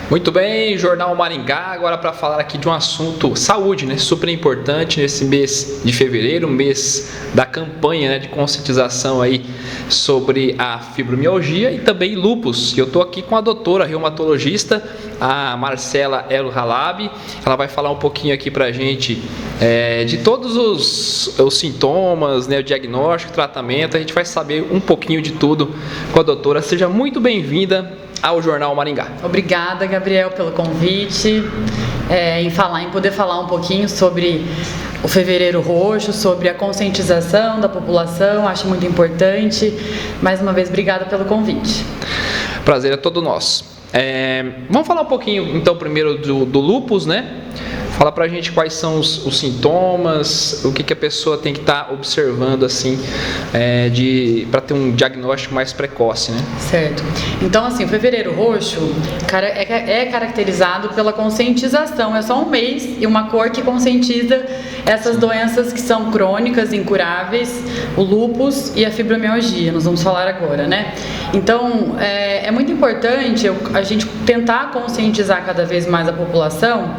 Muito bem, Jornal Maringá, agora para falar aqui de um assunto, saúde, né? Super importante nesse mês de fevereiro, mês da campanha, né, de conscientização aí sobre a fibromialgia e também lúpus. Eu estou aqui com a doutora reumatologista, a Marcela El Halabi. Ela vai falar um pouquinho aqui para a gente de todos os sintomas, né, o diagnóstico, o tratamento. A gente vai saber um pouquinho de tudo com a doutora. Seja muito bem-vinda ao Jornal Maringá. Obrigada, Gabriel, pelo convite, em poder falar um pouquinho sobre o Fevereiro Roxo, sobre a conscientização da população, acho muito importante. Mais uma vez, obrigada pelo convite. Prazer é todo nosso. Vamos falar um pouquinho, então, primeiro do lúpus, né? Fala pra gente quais são os sintomas, o que a pessoa tem que estar observando, assim, para ter um diagnóstico mais precoce, né? Certo. Então, assim, o Fevereiro Roxo é caracterizado pela conscientização. É só um mês e uma cor que conscientiza essas doenças que são crônicas, incuráveis, o lúpus e a fibromialgia. Nós vamos falar agora, né? Então, é muito importante a gente tentar conscientizar cada vez mais a população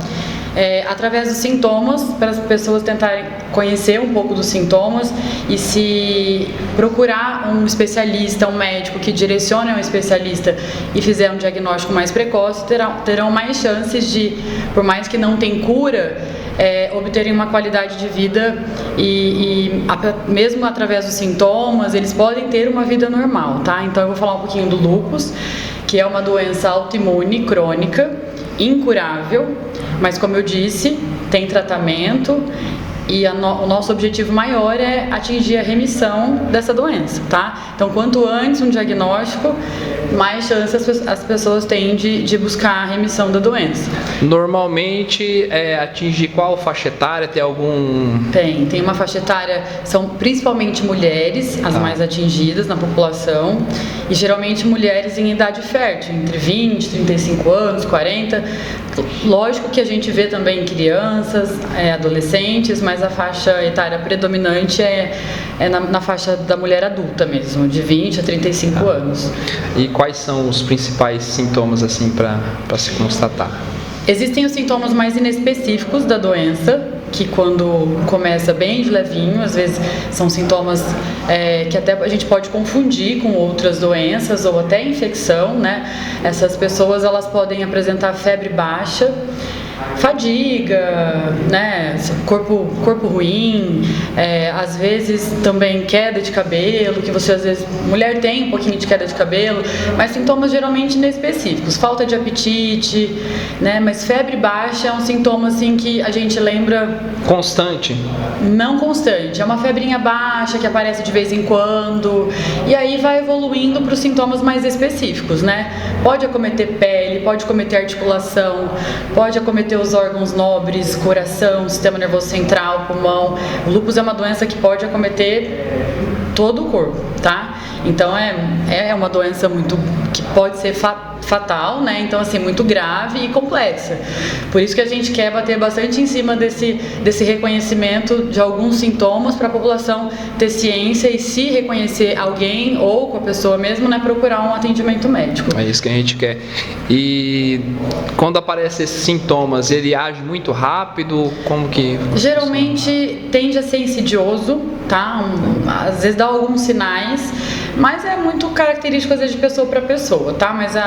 através dos sintomas, para as pessoas tentarem conhecer um pouco dos sintomas e se procurar um especialista, um médico que direcione a um especialista e fizer um diagnóstico mais precoce, terão mais chances de, por mais que não tenha cura, obterem uma qualidade de vida e mesmo através dos sintomas, eles podem ter uma vida normal, tá? Então eu vou falar um pouquinho do lúpus, que é uma doença autoimune crônica, incurável, mas como eu disse, tem tratamento e o nosso objetivo maior é atingir a remissão dessa doença, tá? Então, quanto antes um diagnóstico, mais chances as pessoas têm de buscar a remissão da doença. Normalmente, atingir qual faixa etária? Tem algum... Tem uma faixa etária, são principalmente mulheres, as mais atingidas na população, e geralmente mulheres em idade fértil, entre 20, 35 anos, 40. Lógico que a gente vê também crianças, adolescentes, mas a faixa etária predominante é na faixa da mulher adulta mesmo, de 20 a 35 anos. E quais são os principais sintomas, assim, para se constatar? Existem os sintomas mais inespecíficos da doença, que quando começa bem de levinho, às vezes são sintomas que até a gente pode confundir com outras doenças ou até infecção, né? Essas pessoas, elas podem apresentar febre baixa, fadiga, né, corpo ruim, às vezes também queda de cabelo, que você às vezes, mulher tem um pouquinho de queda de cabelo, mas sintomas geralmente inespecíficos, falta de apetite, né, mas febre baixa é um sintoma assim que a gente lembra... Constante? Não constante, é uma febrinha baixa que aparece de vez em quando, e aí vai evoluindo para os sintomas mais específicos, né, pode acometer pele, pode acometer articulação, pode acometer os órgãos nobres, coração, sistema nervoso central, pulmão. O lúpus é uma doença que pode acometer todo o corpo, tá? Então é uma doença que pode ser fatal, né? Então, assim, muito grave e complexa. Por isso que a gente quer bater bastante em cima desse reconhecimento de alguns sintomas para a população ter ciência e, se reconhecer alguém ou com a pessoa mesmo, né, procurar um atendimento médico. É isso que a gente quer. E quando aparecem esses sintomas, ele age muito rápido? Como que... Geralmente tende a ser insidioso, tá? Às vezes dá alguns sinais, mas é muito característico às vezes de pessoa para pessoa, tá? Mas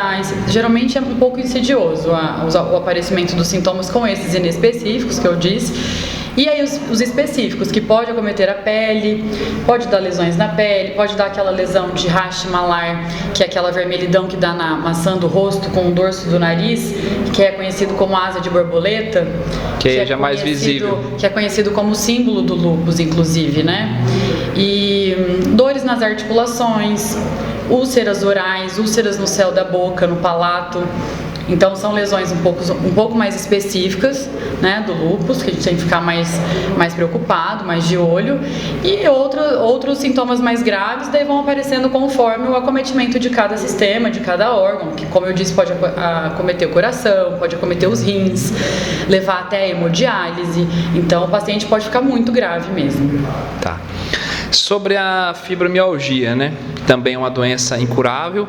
geralmente é um pouco insidioso o aparecimento dos sintomas com esses inespecíficos que eu disse. E aí os específicos, que pode acometer a pele, pode dar lesões na pele, pode dar aquela lesão de raste malar, que é aquela vermelhidão que dá na maçã do rosto com o dorso do nariz, que é conhecido como asa de borboleta. Que é já mais visível. Que é conhecido como símbolo do lúpus, inclusive, né? E dores nas articulações, úlceras orais, úlceras no céu da boca, no palato. Então são lesões um pouco mais específicas, né, do lúpus, que a gente tem que ficar mais preocupado, mais de olho. E outros sintomas mais graves daí vão aparecendo conforme o acometimento de cada sistema, de cada órgão, que, como eu disse, pode acometer o coração, pode acometer os rins, levar até a hemodiálise. Então o paciente pode ficar muito grave mesmo. Tá. Sobre a fibromialgia, né? também é uma doença incurável.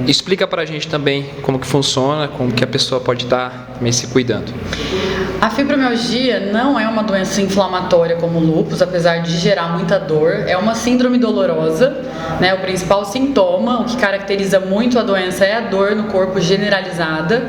Explica para a gente também como que funciona, como que a pessoa pode estar também se cuidando. A fibromialgia não é uma doença inflamatória como o lúpus, apesar de gerar muita dor. É uma síndrome dolorosa, né? O principal sintoma, o que caracteriza muito a doença é a dor no corpo generalizada.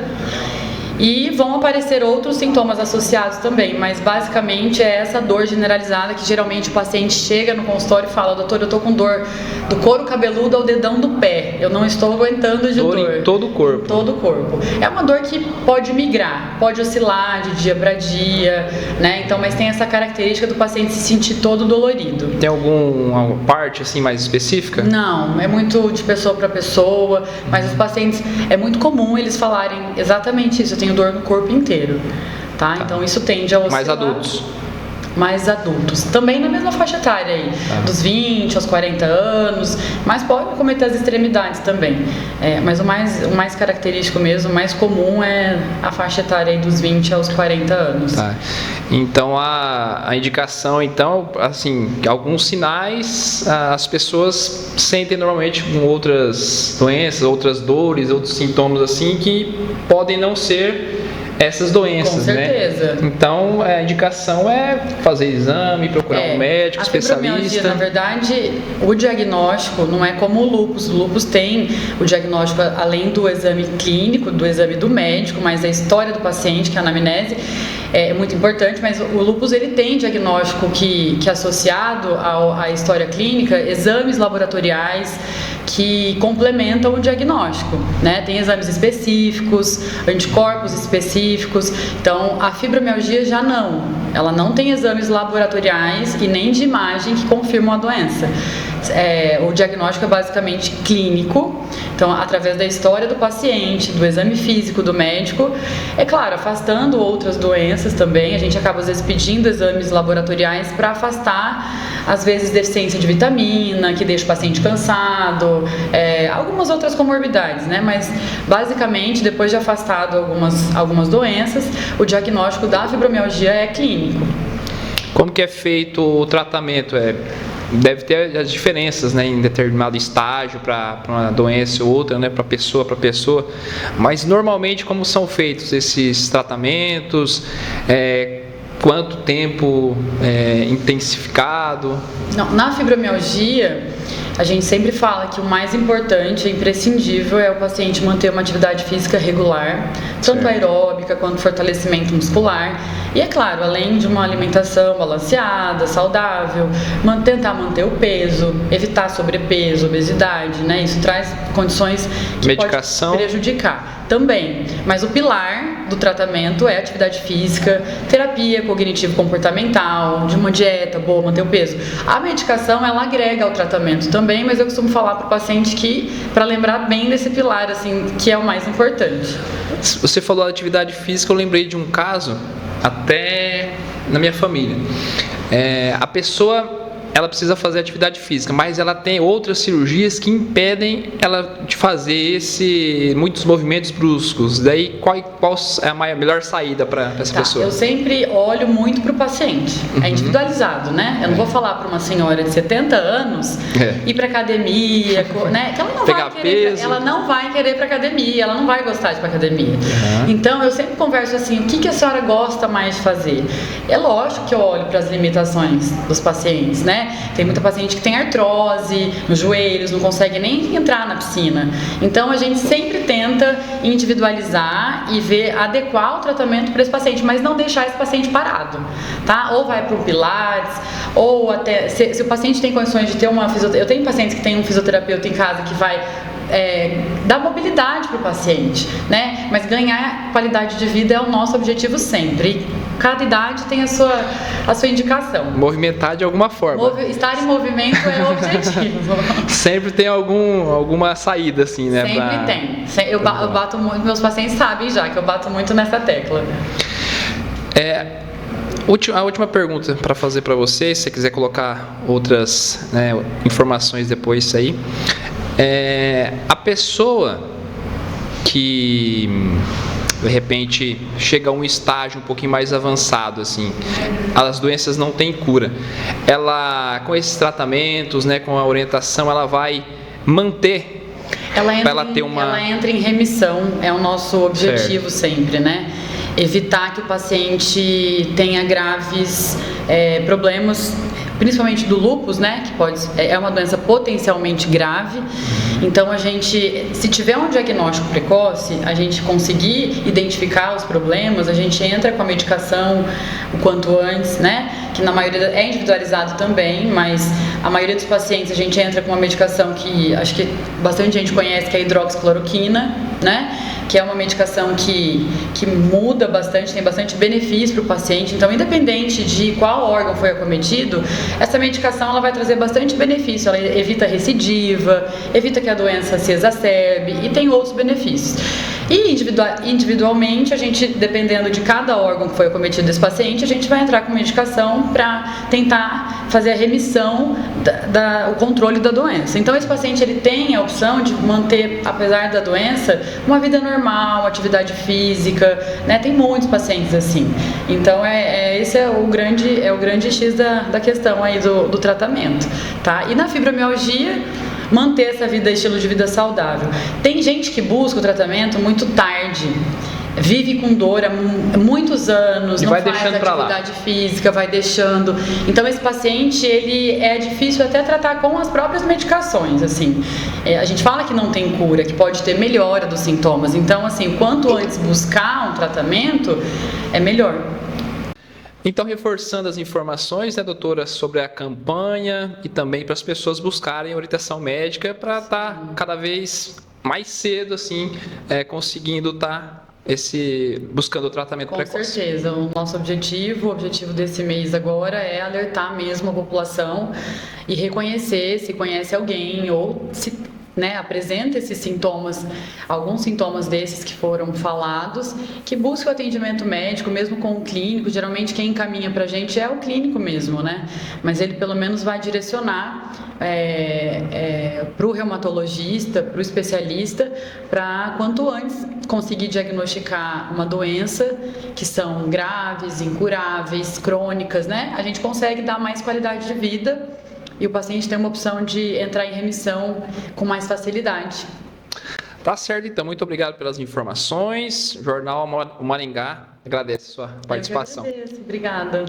E vão aparecer outros sintomas associados também, mas basicamente é essa dor generalizada que geralmente o paciente chega no consultório e fala: doutor, eu tô com dor do couro cabeludo ao dedão do pé, eu não estou aguentando de dor. Em todo o corpo. Em todo o corpo. É uma dor que pode migrar, pode oscilar de dia para dia, né? Então, mas tem essa característica do paciente se sentir todo dolorido. Tem alguma parte assim mais específica? Não, é muito de pessoa para pessoa, mas os pacientes, é muito comum eles falarem exatamente isso: eu tenho dor no corpo inteiro, tá? Então isso tende a oscilar. Mais adultos. Mais adultos. Também na mesma faixa etária aí, dos 20 aos 40 anos, mas pode cometer as extremidades também. Mas o mais característico mesmo, o mais comum é a faixa etária aí dos 20 aos 40 anos. Tá. Então a indicação, então, assim, alguns sinais as pessoas sentem normalmente com outras doenças, outras dores, outros sintomas assim que podem não ser essas doenças, com certeza, né? Então a indicação é fazer exame, procurar um médico, especialista. Na verdade, o diagnóstico não é como o lúpus. O lúpus tem o diagnóstico além do exame clínico, do exame do médico, mas a história do paciente, que é a anamnese, é muito importante. Mas o lúpus ele tem diagnóstico que é associado à história clínica, exames laboratoriais que complementam o diagnóstico, né? Tem exames específicos, anticorpos específicos. Então, a fibromialgia já não. Ela não tem exames laboratoriais e nem de imagem que confirmam a doença. O diagnóstico é basicamente clínico, então através da história do paciente, do exame físico do médico, é claro, afastando outras doenças também. A gente acaba às vezes pedindo exames laboratoriais para afastar às vezes deficiência de vitamina, que deixa o paciente cansado, algumas outras comorbidades, né? Mas basicamente, depois de afastado algumas doenças, o diagnóstico da fibromialgia é clínico. Como que é feito o tratamento? Deve ter as diferenças, né, em determinado estágio para uma doença ou outra, né, para pessoa, mas normalmente como são feitos esses tratamentos, quanto tempo intensificado? Não, na fibromialgia, a gente sempre fala que o mais importante, imprescindível, é o paciente manter uma atividade física regular, tanto aeróbica quanto fortalecimento muscular. E é claro, além de uma alimentação balanceada, saudável, tentar manter o peso, evitar sobrepeso, obesidade, né? Isso traz condições que medicação pode prejudicar também. Mas o pilar do tratamento é atividade física, terapia cognitivo-comportamental, de uma dieta boa, manter o peso. A medicação, ela agrega ao tratamento também, mas eu costumo falar para o paciente que, para lembrar bem desse pilar, assim, que é o mais importante. Você falou da atividade física, eu lembrei de um caso até na minha família. A pessoa, ela precisa fazer atividade física, mas ela tem outras cirurgias que impedem ela de fazer muitos movimentos bruscos. Daí, qual é a melhor saída para essa pessoa? Eu sempre olho muito para o paciente. É individualizado, né? Eu não vou falar para uma senhora de 70 anos ir para academia, né? Que ela não vai querer ir para academia, ela não vai gostar de ir para academia. Então, eu sempre converso assim: o que a senhora gosta mais de fazer? É lógico que eu olho para as limitações dos pacientes, né? Tem muita paciente que tem artrose nos joelhos, não consegue nem entrar na piscina. Então a gente sempre tenta individualizar e adequar o tratamento para esse paciente, mas não deixar esse paciente parado, tá? Ou vai para um pilates, ou até se o paciente tem condições de ter uma fisioterapia. Eu tenho pacientes que têm um fisioterapeuta em casa que vai dar mobilidade para o paciente, né? Mas ganhar qualidade de vida é o nosso objetivo sempre. Cada idade tem a sua indicação. Movimentar de alguma forma. Estar em movimento é o objetivo. Sempre tem alguma saída, assim, né? Sempre tem. Eu bato muito, meus pacientes sabem já que eu bato muito nessa tecla. A última pergunta para fazer para você, se você quiser colocar outras, né, informações depois disso aí. A pessoa que de repente chega a um estágio um pouquinho mais avançado, assim, as doenças não têm cura, ela, com esses tratamentos, né, com a orientação, ela vai manter, ela entra em remissão, é o nosso objetivo sempre, né? Evitar que o paciente tenha graves problemas, principalmente do lúpus, né? Que é uma doença potencialmente grave. Então, se tiver um diagnóstico precoce, a gente conseguir identificar os problemas, a gente entra com a medicação o quanto antes, né? Que na maioria é individualizado também, mas a maioria dos pacientes a gente entra com uma medicação que acho que bastante gente conhece, que é a hidroxicloroquina, né? Que é uma medicação que muda bastante, tem bastante benefício para o paciente. Então, independente de qual órgão foi acometido, essa medicação ela vai trazer bastante benefício. Ela evita recidiva, evita que a doença se exacerbe e tem outros benefícios. E individualmente, a gente, dependendo de cada órgão que foi acometido desse paciente, a gente vai entrar com medicação para tentar fazer a remissão, o controle da doença. Então, esse paciente ele tem a opção de manter, apesar da doença, uma vida normal, atividade física, né? Tem muitos pacientes assim. Então, esse é o grande X da questão aí do tratamento, tá? E na fibromialgia, manter essa estilo de vida saudável. Tem gente que busca o tratamento muito tarde, vive com dor há muitos anos, e não vai faz deixando atividade física, vai deixando. Então esse paciente, ele é difícil até tratar com as próprias medicações, assim. A gente fala que não tem cura, que pode ter melhora dos sintomas. Então, assim, quanto antes buscar um tratamento, é melhor. Então, reforçando as informações, né, doutora, sobre a campanha e também para as pessoas buscarem orientação médica para estar cada vez mais cedo, assim, conseguindo estar buscando o tratamento precoce. Com certeza. O nosso objetivo, o objetivo desse mês agora é alertar mesmo a população e reconhecer se conhece alguém ou se apresenta esses sintomas, alguns sintomas desses que foram falados, que busca o atendimento médico, mesmo com o clínico. Geralmente quem encaminha pra gente é o clínico mesmo, né? Mas ele pelo menos vai direcionar para o reumatologista, para o especialista, para quanto antes conseguir diagnosticar uma doença que são graves, incuráveis, crônicas, né? A gente consegue dar mais qualidade de vida e o paciente tem uma opção de entrar em remissão com mais facilidade. Tá certo, então. Muito obrigado pelas informações. O Jornal O Maringá agradece a sua participação. Eu que agradeço. Obrigada.